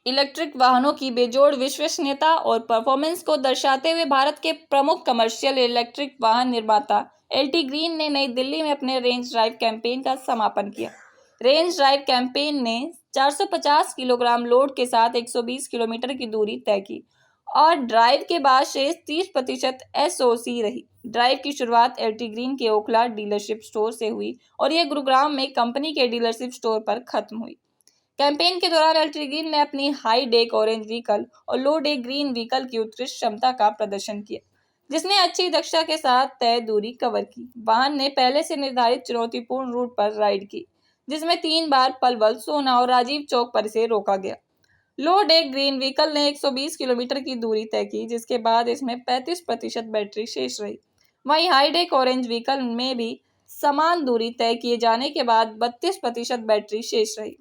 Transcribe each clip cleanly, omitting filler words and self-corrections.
Electric वाहनों की बेजोड़ विश्वसनीयता और परफॉर्मेंस को दर्शाते हुए भारत के प्रमुख कमर्शियल इलेक्ट्रिक वाहन निर्माता एलटी ग्रीन ने नई दिल्ली में अपने रेंज ड्राइव कैंपेन का समापन किया। रेंज ड्राइव कैंपेन ने 450 किलोग्राम लोड के साथ 120 किलोमीटर की दूरी तय की और ड्राइव के बाद शेष 30% एसओसी रही। ड्राइव की शुरुआत एलटी ग्रीन के ओखला डीलरशिप स्टोर से हुई और यह गुरुग्राम में कंपनी के डीलरशिप स्टोर पर खत्म हुई। कैंपेन के दौरान एलटी ग्रीन ने अपनी हाई डेक ऑरेंज व्हीकल और लो डेक ग्रीन व्हीकल की उत्कृष्ट क्षमता का प्रदर्शन किया, जिसने अच्छी दक्षता के साथ तय दूरी कवर की। वाहन ने पहले से निर्धारित चुनौतीपूर्ण रूट पर राइड की, जिसमें 3 बार पलवल, सोना और राजीव चौक पर इसे रोका गया। लो डेक ग्रीन व्हीकल ने 120 किलोमीटर की दूरी तय की, जिसके बाद इसमें 35% बैटरी शेष रही। वहीं हाई डेक ऑरेंज व्हीकल में भी समान दूरी तय किए जाने के बाद 32% बैटरी शेष रही।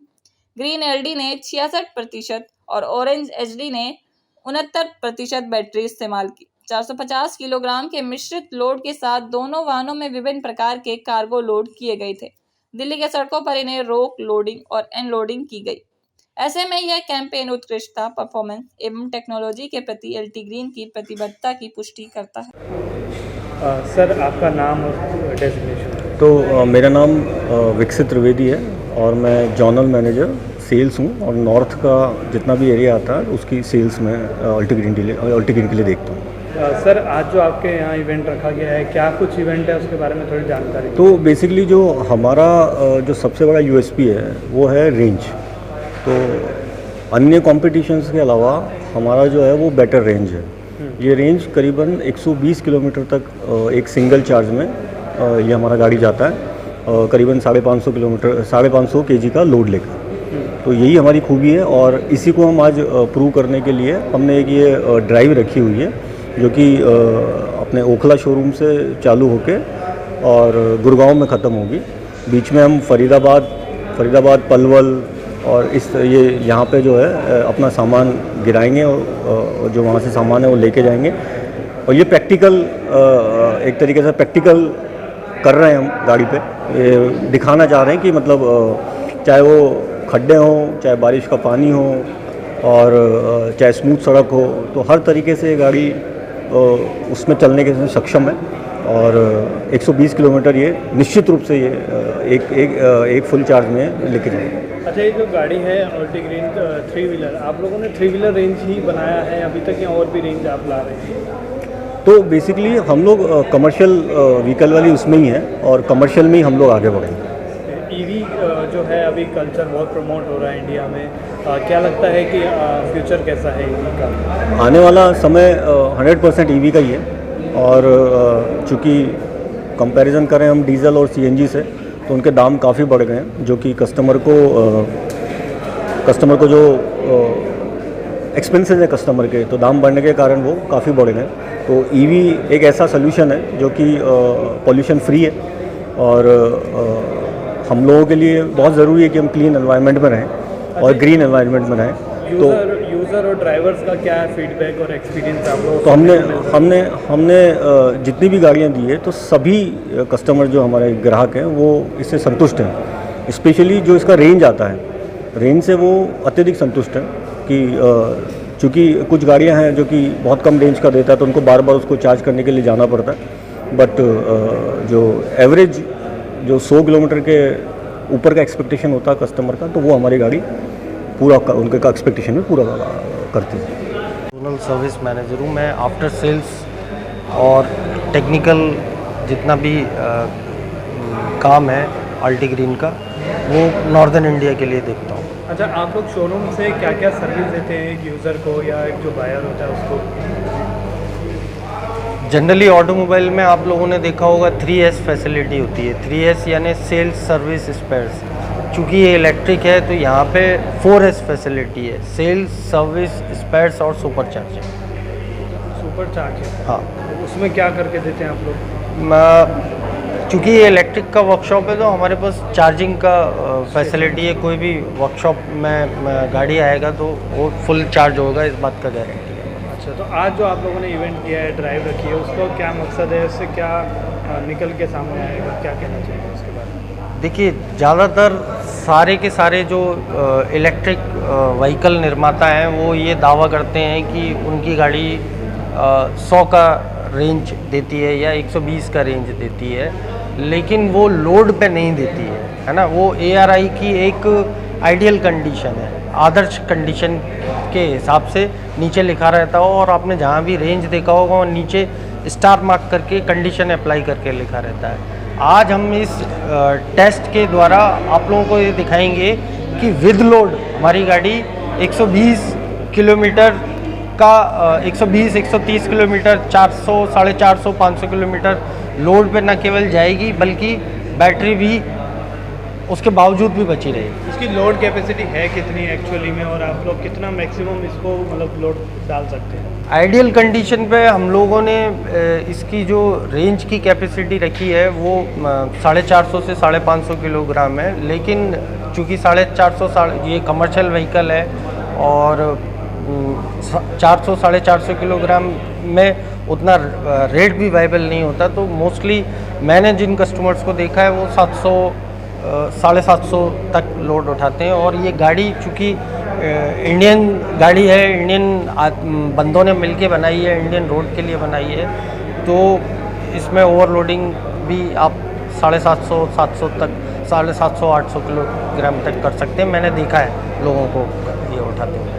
ग्रीन एलडी ने 66% और ऑरेंज एचडी ने 69% बैटरी इस्तेमाल की। 450 किलोग्राम के मिश्रित लोड के साथ दोनों वाहनों में विभिन्न प्रकार के कार्गो लोड किए गए थे। दिल्ली के सड़कों पर इन्हें रोक, लोडिंग और अनलोडिंग की गई। ऐसे में यह कैंपेन उत्कृष्टता, परफॉर्मेंस एवं टेक्नोलॉजी के प्रति एलटी ग्रीन की प्रतिबद्धता की पुष्टि करता है। सर, आपका नाम और डेजिग्नेशन? तो मेरा नाम विकसित त्रिवेदी है और मैं जॉनल मैनेजर सेल्स हूँ और नॉर्थ का जितना भी एरिया आता है उसकी सेल्स में एलटी ग्रीन के लिए देखता हूँ। सर, आज जो आपके यहाँ इवेंट रखा गया है, क्या कुछ इवेंट है उसके बारे में थोड़ी जानकारी? तो बेसिकली जो हमारा जो सबसे बड़ा यूएसपी है वो है रेंज। तो अन्य कॉम्पिटिशन्स के अलावा हमारा जो है वो बेटर रेंज है। ये रेंज करीबन 120 किलोमीटर तक एक सिंगल चार्ज में ये हमारा गाड़ी जाता है, करीबन 550 केजी का लोड लेकर। तो यही हमारी खूबी है और इसी को हम आज प्रूव करने के लिए हमने एक ये ड्राइव रखी हुई है, जो कि अपने ओखला शोरूम से चालू होके और गुड़गांव में ख़त्म होगी। बीच में हम फरीदाबाद, पलवल और ये यहाँ पे जो है अपना सामान गिराएंगे और जो वहाँ से सामान है वो लेके जाएंगे। और ये प्रैक्टिकल एक तरीके से प्रैक्टिकल कर रहे हैं हम गाड़ी पे। ये दिखाना चाह रहे हैं कि मतलब चाहे वो खड्डे हों, चाहे बारिश का पानी हो और चाहे स्मूथ सड़क हो, तो हर तरीके से ये गाड़ी उसमें चलने के सक्षम है। और 120 किलोमीटर ये निश्चित रूप से ये एक फुल चार्ज में लेके जाएंगे। अच्छा, ये जो गाड़ी है एलटी ग्रीन 3 व्हीलर, आप लोगों ने 3 व्हीलर रेंज ही बनाया है अभी तक या और भी रेंज आप ला रहे हैं? तो बेसिकली हम लोग कमर्शियल व्हीकल वाली उसमें ही हैं और कमर्शियल में ही हम लोग आगे बढ़ेंगे। ईवी जो है अभी कल्चर बहुत प्रमोट हो रहा है इंडिया में, क्या लगता है कि फ्यूचर कैसा है ईवी का? आने वाला समय 100% ईवी का ही है और चूँकि कंपैरिजन करें हम डीजल और सीएनजी से तो उनके दाम काफ़ी बढ़ गए हैं, जो कि कस्टमर को जो एक्सपेंसेस है कस्टमर के, तो दाम बढ़ने के कारण वो काफ़ी बढ़ गए। तो ईवी एक ऐसा सोल्यूशन है जो कि पॉल्यूशन फ्री है और हम लोगों के लिए बहुत ज़रूरी है कि हम क्लीन एनवायरनमेंट में रहें और ग्रीन एनवायरनमेंट में रहें। तो यूज़र और ड्राइवर्स का क्या फीडबैक और एक्सपीरियंस आप लोगों? तो हमने जितनी भी गाड़ियाँ दी है तो सभी कस्टमर जो हमारे ग्राहक हैं वो इससे संतुष्ट हैं। स्पेशली जो इसका रेंज आता है, रेंज से वो अत्यधिक संतुष्ट हैं कि चूँकि कुछ गाड़ियाँ हैं जो कि बहुत कम रेंज का देता है तो उनको बार बार उसको चार्ज करने के लिए जाना पड़ता है। बट जो एवरेज जो 100 किलोमीटर के ऊपर का एक्सपेक्टेशन होता है कस्टमर का, तो वो हमारी गाड़ी पूरा उनके का एक्सपेक्टेशन में पूरा करती है। जोनल सर्विस मैनेजर हूँ मैं। आफ्टर सेल्स और टेक्निकल जितना भी काम है एलटी ग्रीन का, वो नॉर्दर्न इंडिया के लिए देखता हूँ। अच्छा, आप लोग शोरूम से क्या क्या सर्विस देते हैं एक यूज़र को या एक जो बायर होता है उसको? जनरली ऑटोमोबाइल में आप लोगों ने देखा होगा 3S फैसिलिटी होती है। 3S यानी सेल्स, सर्विस, स्पेयर्स। चूँकि ये इलेक्ट्रिक है तो यहाँ पे 4S फैसिलिटी है, सेल्स, सर्विस, स्पेयर्स और सुपर चार्ज। सुपर चार्ज है? हाँ। उसमें क्या करके देते हैं आप लोग? चूँकि ये इलेक्ट्रिक का वर्कशॉप है तो हमारे पास चार्जिंग का फैसिलिटी है। कोई भी वर्कशॉप में गाड़ी आएगा तो वो फुल चार्ज होगा, इस बात का गारंटी है। अच्छा, तो आज जो आप लोगों ने इवेंट किया है, ड्राइव रखी है, उसका क्या मकसद है? उससे क्या निकल के सामने आएगा, क्या कहना चाहिए उसके बारे में? देखिए ज़्यादातर सारे के सारे जो इलेक्ट्रिक व्हीकल निर्माता हैं वो ये दावा करते हैं कि उनकी गाड़ी 100 का रेंज देती है या 120 का रेंज देती है, लेकिन वो लोड पे नहीं देती है ना। वो ARAI की एक आइडियल कंडीशन है, आदर्श कंडीशन के हिसाब से नीचे लिखा रहता हो, और आपने जहाँ भी रेंज देखा होगा वो नीचे स्टार मार्क करके कंडीशन अप्लाई करके लिखा रहता है। आज हम इस टेस्ट के द्वारा आप लोगों को ये दिखाएंगे कि विद लोड हमारी गाड़ी 120 किलोमीटर का 120-130 किलोमीटर, 400, 450, 500 किलोमीटर लोड पे न केवल जाएगी बल्कि बैटरी भी उसके बावजूद भी बची रहेगी। इसकी लोड कैपेसिटी है कितनी एक्चुअली में, और आप लोग कितना मैक्सिमम इसको मतलब लोड डाल सकते हैं? आइडियल कंडीशन पे हम लोगों ने इसकी जो रेंज की कैपेसिटी रखी है वो 450 से 550 किलोग्राम है, लेकिन चूँकि 450 ये कमर्शियल व्हीकल है और 400-450 किलोग्राम में उतना रेट भी वाइबल नहीं होता, तो मोस्टली मैंने जिन कस्टमर्स को देखा है वो 700 750 तक लोड उठाते हैं। और ये गाड़ी चूँकि इंडियन गाड़ी है, इंडियन बंदों ने मिलके बनाई है, इंडियन रोड के लिए बनाई है, तो इसमें ओवरलोडिंग भी आप 750-700 तक 750-800 किलोग्राम तक कर सकते हैं। मैंने देखा है लोगों को ये उठाते हुए।